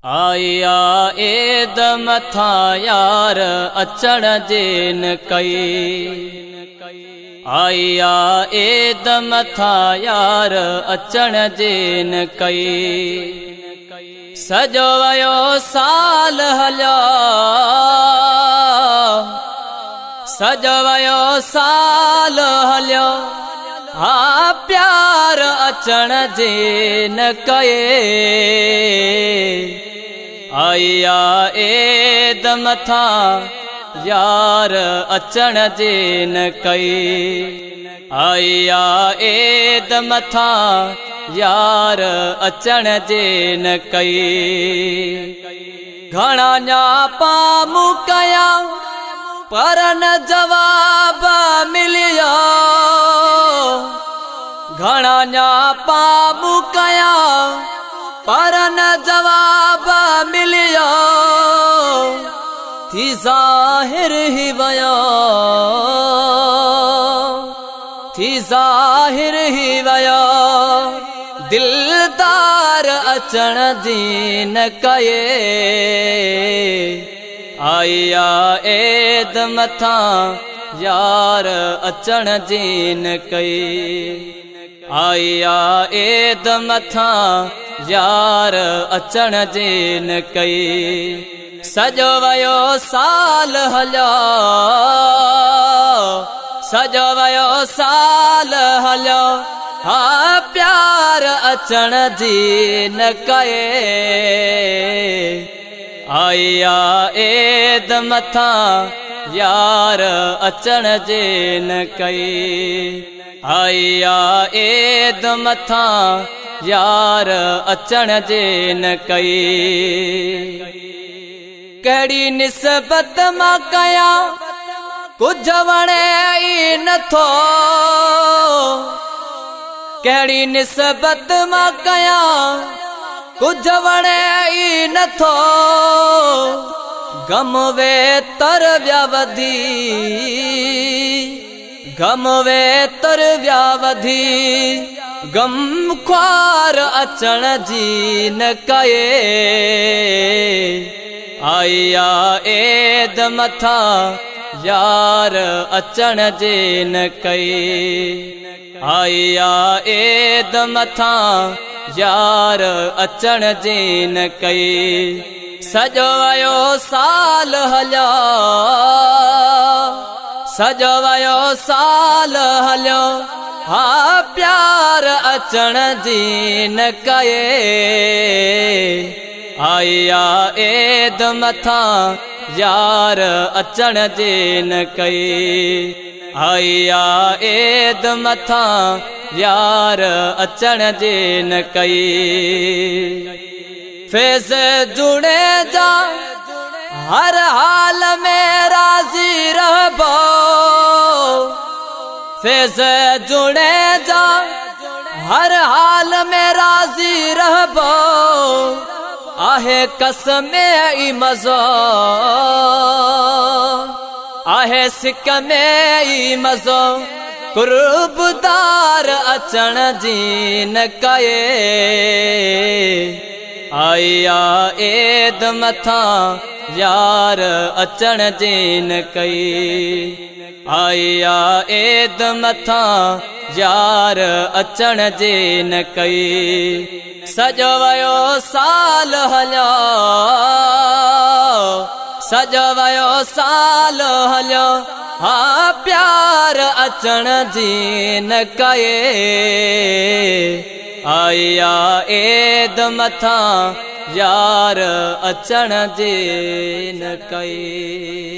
आया एद मथा यार अचण जे न कई। आया एद मथा यार अचण जे न कई। सजो वयो साल हलियो, सजो वयो साल हलियो, हा प्यार अचण जे न कये। आया एद मथा यार अचण जे न कई। आया एद मथा यार अचण जे न कई। घणा न्यापा मूं कया पर न जवाब मिलियो। घणा न्यापा मूं कया पर न जवाब मिलियो। थी ज़ाहिर ही वयो, थी ज़ाहिर ही वयो, दिलदार अचण जी न कये। आया एद मथा यार अचण जी न कई। आया एद मथा यार अचण जे न कई। सजो वयो साल हलियो, सजो वयो साल हलियो, हा प्यार अचण जी न कये। आया एद मथा यार अचण जे न कई। आया एद मथा यार अचण जे न कई। कहिड़ी निस्बत मां कया कुछ वणे ई नथो। कहिड़ी निस्बत मां कया कुछ वणे ई नथो। गम वे तर व्या वधी, गम वे तर व्या वधी, गम ख्वार अचण जी न कये। आया एद मथा यार अचण जे न कई। आया एद मथा यार अचण जे न कई। सजो वयो साल हलियो, सजो वयो साल हलियो, हा प्यार अचण जी न कये। आया एद मथा यार अचण जे न कई। आया एद मथा यार अचण जे न कई। फैज़ जुड़े जा हर हाल में राज़ी रहबो। फैज़ जुड़े जा हर हाल में राज़ी रहबो। आहे कसम ई मज़ो, आहे सिक में ई मज़ो, कुर्बदार अचण जी न कये। आया एद मथा यार अचण जे न कई। आया एद मथा यार अचण जे न कई। सजो वयो साल हलियो, सजो वयो साल हलियो, हा प्यार अचण जी न कये। आया एद मथा यार अचण जे न कई।